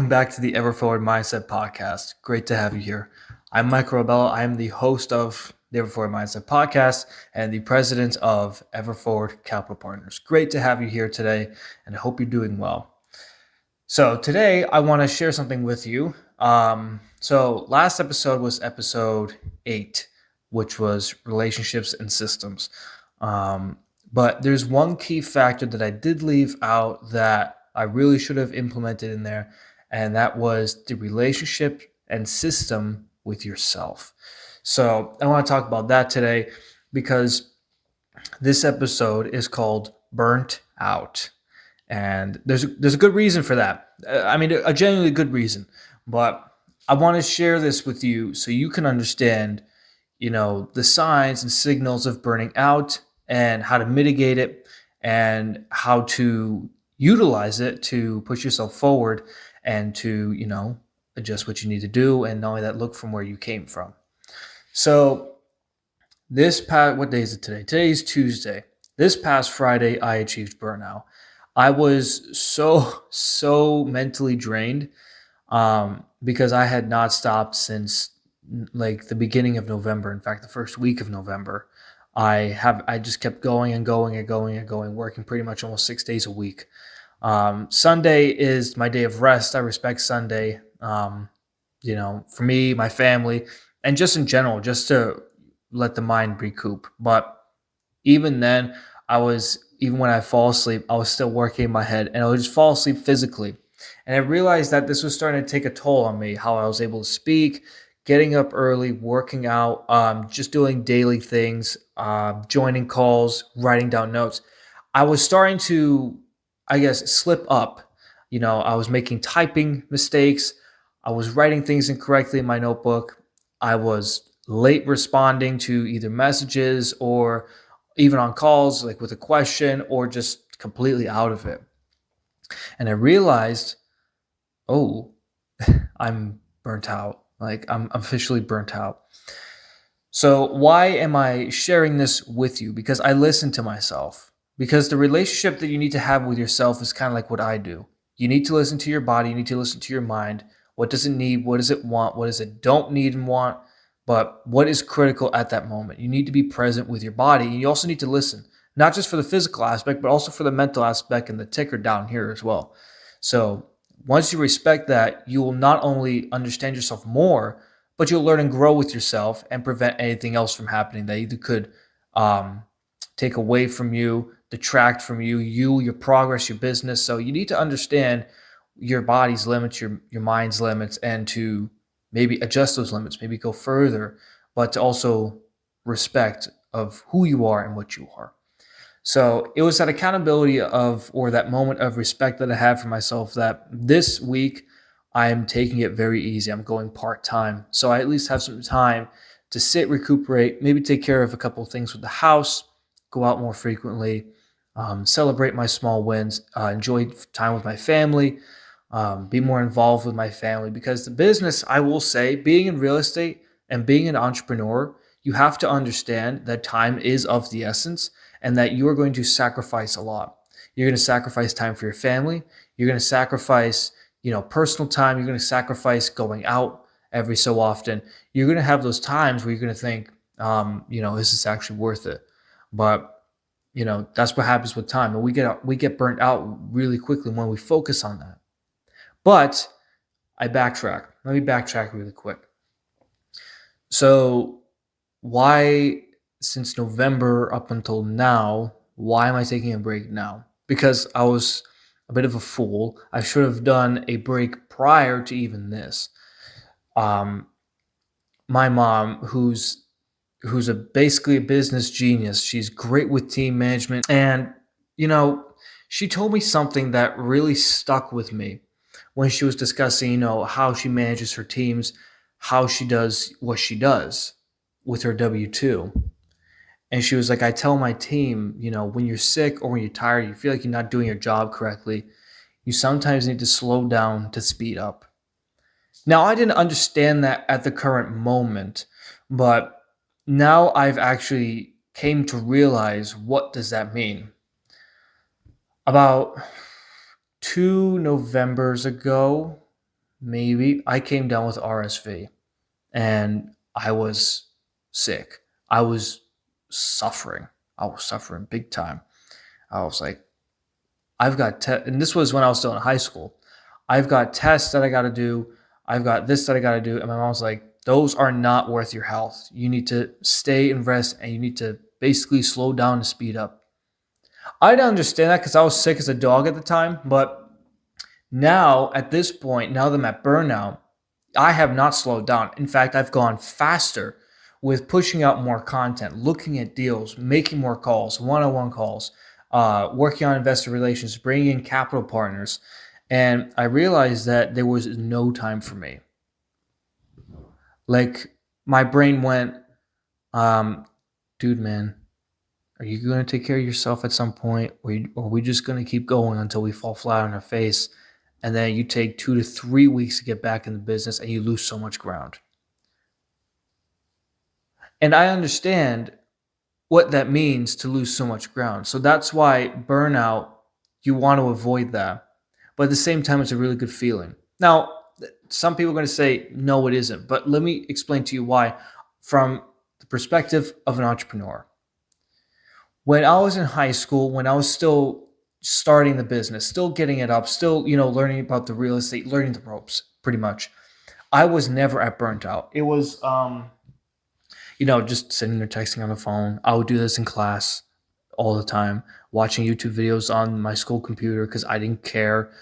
welcome back to the Ever Forward Mindset Podcast. Great to have you here. I'm Mike Robella. I am the host of the Ever Forward Mindset Podcast and the president of Ever Forward Capital Partners. Great to have you here today, and I hope you're doing well. So today I want to share something with you. So last episode was episode 8, which was relationships and systems. But there's one key factor that I did leave out that I really should have implemented in there, and that was the relationship and system with yourself. So I want to talk about that today because this episode is called Burnt Out. And there's a good reason for that. A genuinely good reason. But I want to share this with you so you can understand, the signs and signals of burning out and how to mitigate it and how to utilize it to push yourself forward and to, adjust what you need to do. And not only that, look from where you came from. So what day is it today? Today is Tuesday. This past Friday, I achieved burnout. I was so mentally drained because I had not stopped since like the beginning of November. In fact, the first week of November, I just kept going and going and going and going, working pretty much almost 6 days a week. Sunday is my day of rest. I respect Sunday, for me, my family, and just in general, just to let the mind recoup. But even then, even when I fall asleep, I was still working in my head, and I would just fall asleep physically. And I realized that this was starting to take a toll on me, how I was able to speak, getting up early, working out, just doing daily things, joining calls, writing down notes. I was starting to, slip up. I was making typing mistakes. I was writing things incorrectly in my notebook. I was late responding to either messages or even on calls, like with a question, or just completely out of it. And I realized, oh, I'm burnt out. Like I'm officially burnt out. So why am I sharing this with you? Because I listen to myself. Because the relationship that you need to have with yourself is kind of like what I do. You need to listen to your body. You need to listen to your mind. What does it need? What does it want? What does it don't need and want? But what is critical at that moment? You need to be present with your body. And you also need to listen, not just for the physical aspect, but also for the mental aspect and the ticker down here as well. So once you respect that, you will not only understand yourself more, but you'll learn and grow with yourself and prevent anything else from happening that either could take away from you, detract from you, your progress, your business. So you need to understand your body's limits, your mind's limits, and to maybe adjust those limits, maybe go further, but to also respect of who you are and what you are. So it was that accountability or that moment of respect that I had for myself that this week I am taking it very easy. I'm going part-time. So I at least have some time to sit, recuperate, maybe take care of a couple of things with the house, go out more frequently, celebrate my small wins, enjoy time with my family, be more involved with my family. Because the business, I will say, being in real estate and being an entrepreneur, you have to understand that time is of the essence and that you are going to sacrifice a lot. You're going to sacrifice time for your family. You're going to sacrifice, personal time. You're going to sacrifice going out every so often. You're going to have those times where you're going to think, is this actually worth it? But, that's what happens with time. And we get burnt out really quickly when we focus on that. But I backtrack. Let me backtrack really quick. So why, since November up until now, why am I taking a break now? Because I was a bit of a fool. I should have done a break prior to even this. My mom, who's basically a business genius, she's great with team management, and she told me something that really stuck with me when she was discussing, how she manages her teams, how she does what she does with her W-2. And she was like, I tell my team, when you're sick or when you're tired, you feel like you're not doing your job correctly, you sometimes need to slow down to speed up. Now, I didn't understand that at the current moment, but now I've actually came to realize, what does that mean? About 2 Novembers ago, maybe, I came down with RSV and I was sick. I was suffering. I was suffering big time. I was like, and this was when I was still in high school. I've got tests that I got to do. I've got this that I got to do. And my mom's like, those are not worth your health. You need to stay and rest and you need to basically slow down and speed up. I didn't understand that because I was sick as a dog at the time. But now, at this point, now that I'm at burnout, I have not slowed down. In fact, I've gone faster with pushing out more content, looking at deals, making more calls, one-on-one calls, working on investor relations, bringing in capital partners. And I realized that there was no time for me. Like my brain went, um, dude, man, are you going to take care of yourself at some point? Or are we just going to keep going until we fall flat on our face? And then you take 2 to 3 weeks to get back in the business and you lose so much ground. And I understand what that means to lose so much ground. So that's why burnout, you want to avoid that. But at the same time, it's a really good feeling. Now, some people are going to say, no, it isn't. But let me explain to you why from the perspective of an entrepreneur. When I was in high school, when I was still starting the business, still getting it up, still, learning about the real estate, learning the ropes, pretty much, I was never at burnt out. It was, just sitting there texting on the phone. I would do this in class all the time, watching YouTube videos on my school computer because I didn't care.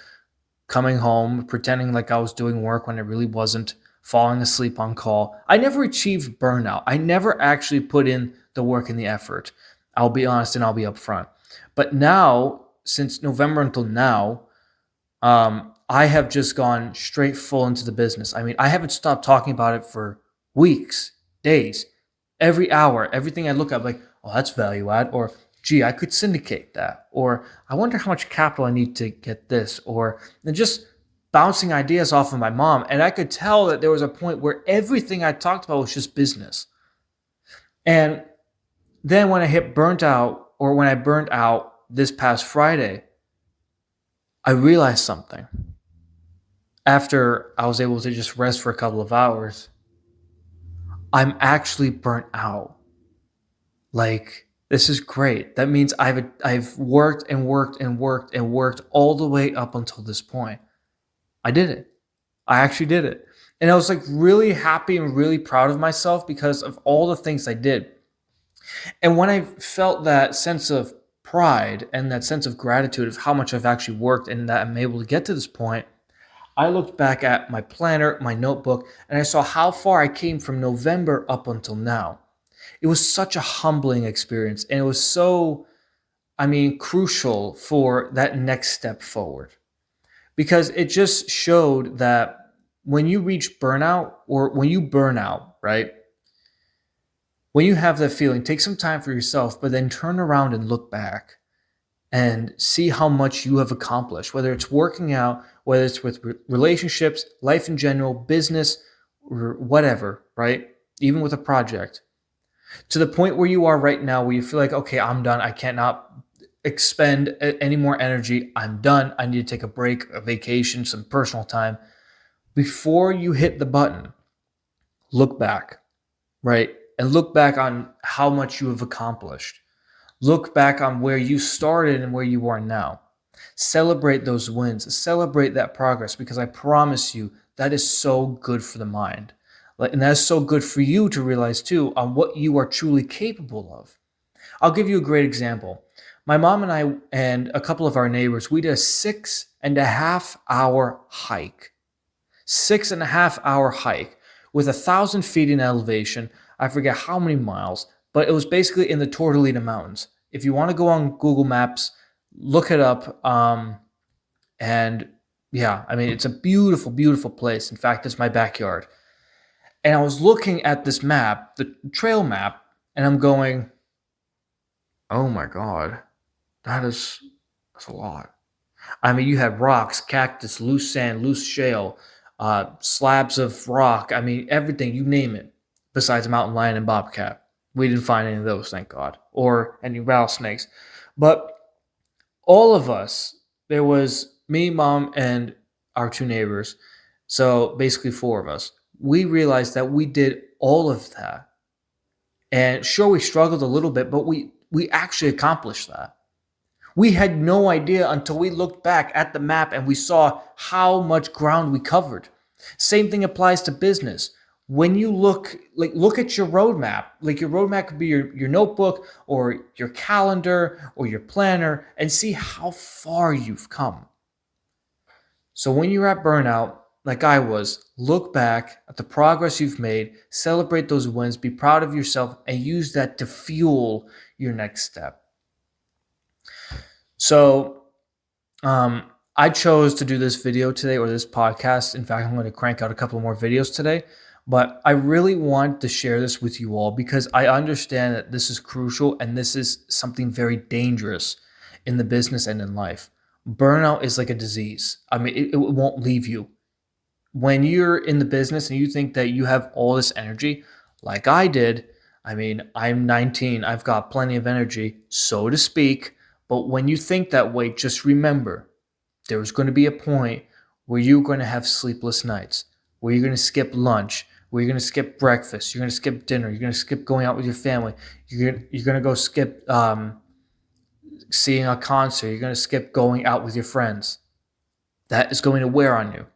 Coming home, pretending like I was doing work when it really wasn't, falling asleep on call. I never achieved burnout. I never actually put in the work and the effort. I'll be honest and I'll be upfront. But now, since November until now, I have just gone straight full into the business. I mean, I haven't stopped talking about it for weeks, days, every hour, everything I look at, like, oh, that's value add, or gee, I could syndicate that, or I wonder how much capital I need to get this, or and just bouncing ideas off of my mom. And I could tell that there was a point where everything I talked about was just business. And then when I hit burnt out, or when I burnt out this past Friday, I realized something. After I was able to just rest for a couple of hours, I'm actually burnt out. Like, this is great. That means I've worked and worked and worked and worked all the way up until this point. I did it. I actually did it. And I was like really happy and really proud of myself because of all the things I did. And when I felt that sense of pride and that sense of gratitude of how much I've actually worked and that I'm able to get to this point, I looked back at my planner, my notebook, and I saw how far I came from November up until now. It was such a humbling experience, and it was so, crucial for that next step forward because it just showed that when you reach burnout or when you burn out, right? When you have that feeling, take some time for yourself, but then turn around and look back and see how much you have accomplished, whether it's working out, whether it's with relationships, life in general, business, or whatever, right? Even with a project. To the point where you are right now, where you feel like, okay, I'm done. I cannot expend any more energy. I'm done. I need to take a break, a vacation, some personal time. Before you hit the button, look back, right? And look back on how much you have accomplished. Look back on where you started and where you are now. Celebrate those wins. Celebrate that progress because I promise you that is so good for the mind. And that's so good for you to realize too on what you are truly capable of. I'll give you a great example. My mom and I and a couple of our neighbors, we did a 6.5 hour hike. 6.5 hour hike with 1,000 feet in elevation. I forget how many miles, but it was basically in the Tortolita Mountains. If you want to go on Google Maps, look it up. And yeah, it's a beautiful, beautiful place. In fact, it's my backyard. And I was looking at this map, the trail map, and I'm going, oh my God, that's a lot. You have rocks, cactus, loose sand, loose shale, slabs of rock. Everything, you name it, besides mountain lion and bobcat. We didn't find any of those, thank God, or any rattlesnakes. But all of us, there was me, mom, and our two neighbors, So basically, four of us. We realized that we did all of that. And sure, we struggled a little bit, but we actually accomplished that. We had no idea until we looked back at the map and we saw how much ground we covered. Same thing applies to business. When you look at your roadmap, like your roadmap could be your notebook or your calendar or your planner, and see how far you've come. So when you're at burnout, like I was, look back at the progress you've made, celebrate those wins, be proud of yourself, and use that to fuel your next step. So I chose to do this video today, or this podcast. In fact, I'm going to crank out a couple more videos today. But I really want to share this with you all because I understand that this is crucial and this is something very dangerous in the business and in life. Burnout is like a disease. I mean, it won't leave you. When you're in the business and you think that you have all this energy, like I did, I mean, I'm 19, I've got plenty of energy, so to speak. But when you think that way, just remember, there's going to be a point where you're going to have sleepless nights, where you're going to skip lunch, where you're going to skip breakfast, you're going to skip dinner, you're going to skip going out with your family, you're going to go skip seeing a concert, you're going to skip going out with your friends. That is going to wear on you.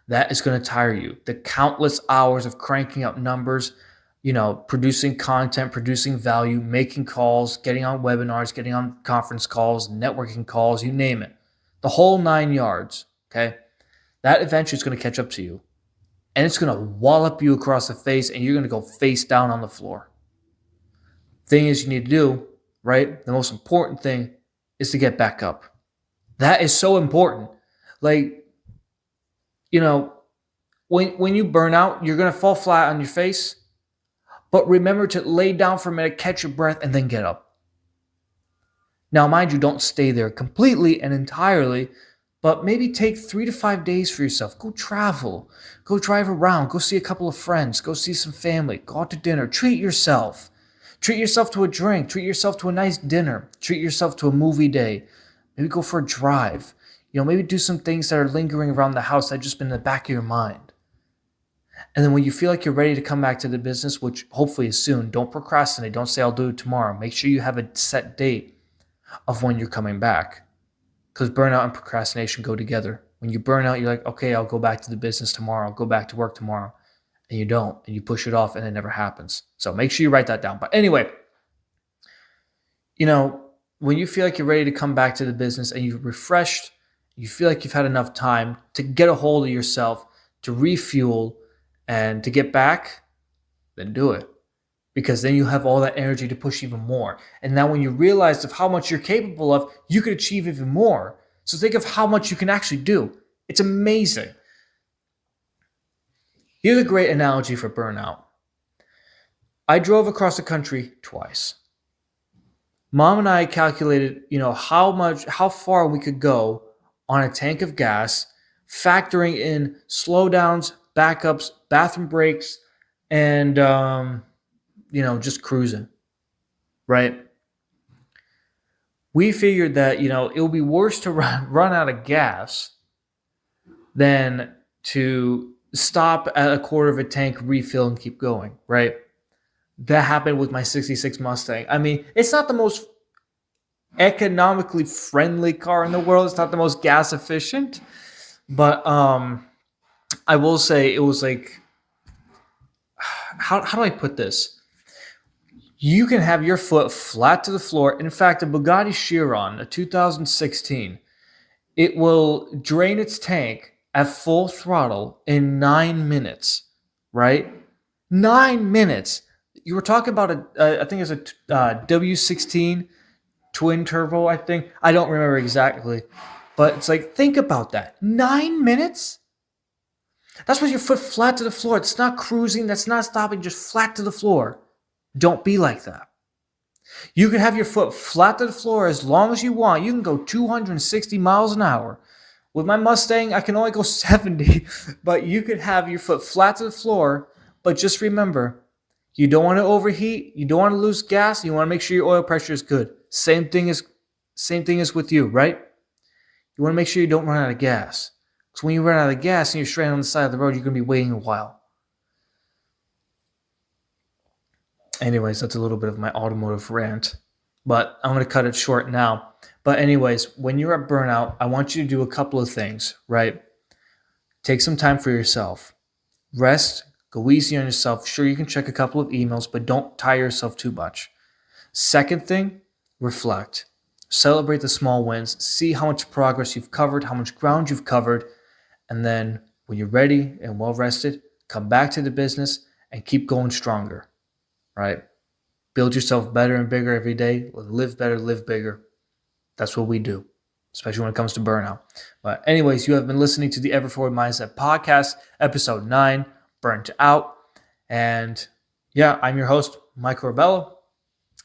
That is going to tire you. The countless hours of cranking out numbers, producing content, producing value, making calls, getting on webinars, getting on conference calls, networking calls, you name it. The whole 9 yards, okay? That eventually is going to catch up to you. And it's going to wallop you across the face and you're going to go face down on the floor. Thing is you need to do, right? The most important thing is to get back up. That is so important. Like, when you burn out, you're going to fall flat on your face. But remember to lay down for a minute, catch your breath, and then get up. Now, mind you, don't stay there completely and entirely, but maybe take 3 to 5 days for yourself. Go travel. Go drive around. Go see a couple of friends. Go see some family. Go out to dinner. Treat yourself. Treat yourself to a drink. Treat yourself to a nice dinner. Treat yourself to a movie day. Maybe go for a drive. Maybe do some things that are lingering around the house that have just been in the back of your mind. And then when you feel like you're ready to come back to the business, which hopefully is soon, don't procrastinate. Don't say, I'll do it tomorrow. Make sure you have a set date of when you're coming back. Because burnout and procrastination go together. When you burn out, you're like, okay, I'll go back to the business tomorrow. I'll go back to work tomorrow. And you don't. And you push it off and it never happens. So make sure you write that down. But anyway, when you feel like you're ready to come back to the business and you're refreshed, you feel like you've had enough time to get a hold of yourself, to refuel, and to get back, then do it. Because then you have all that energy to push even more. And now when you realize of how much you're capable of, you could achieve even more. So think of how much you can actually do. It's amazing. Here's a great analogy for burnout. I drove across the country twice. Mom and I calculated, how far we could go on a tank of gas, factoring in slowdowns, backups, bathroom breaks, and just cruising, right? We figured that it would be worse to run out of gas than to stop at a quarter of a tank, refill, and keep going, right? That happened with my 66 Mustang. I mean, it's not the most economically friendly car in the world. It's not the most gas efficient, but I will say it was like, how do I put this? You can have your foot flat to the floor. In fact, a Bugatti Chiron, a 2016, it will drain its tank at full throttle in 9 minutes, right? 9 minutes. You were talking about I think it's a W16 twin turbo, I think. I don't remember exactly. But it's like, think about that. 9 minutes? That's with your foot flat to the floor. It's not cruising. That's not stopping, just flat to the floor. Don't be like that. You can have your foot flat to the floor as long as you want. You can go 260 miles an hour. With my Mustang, I can only go 70. But you could have your foot flat to the floor. But just remember, you don't want to overheat. You don't want to lose gas. You want to make sure your oil pressure is good. Same thing as with you, right? You want to make sure you don't run out of gas. Because when you run out of gas and you're stranded on the side of the road, you're going to be waiting a while. Anyways, that's a little bit of my automotive rant, but I'm going to cut it short now. But anyways, when you're at burnout, I want you to do a couple of things, right? Take some time for yourself. Rest, go easy on yourself. Sure, you can check a couple of emails, but don't tire yourself too much. Second thing, reflect. Celebrate the small wins. See how much progress you've covered, how much ground you've covered. And then when you're ready and well rested, come back to the business and keep going stronger, right? Build yourself better and bigger every day. Live better, live bigger. That's what we do, especially when it comes to burnout. But anyways, you have been listening to the Ever Forward Mindset Podcast, episode 9, Burnt Out. And yeah, I'm your host, Mike Corbello.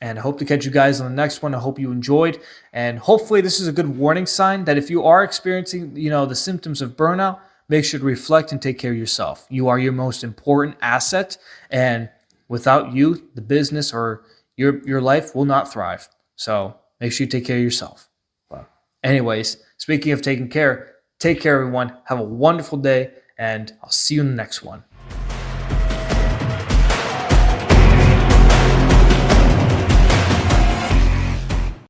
And I hope to catch you guys on the next one. I hope you enjoyed. And hopefully this is a good warning sign that if you are experiencing, the symptoms of burnout, make sure to reflect and take care of yourself. You are your most important asset. And without you, the business or your life will not thrive. So make sure you take care of yourself. But anyways, speaking of taking care, take care, everyone. Have a wonderful day, and I'll see you in the next one.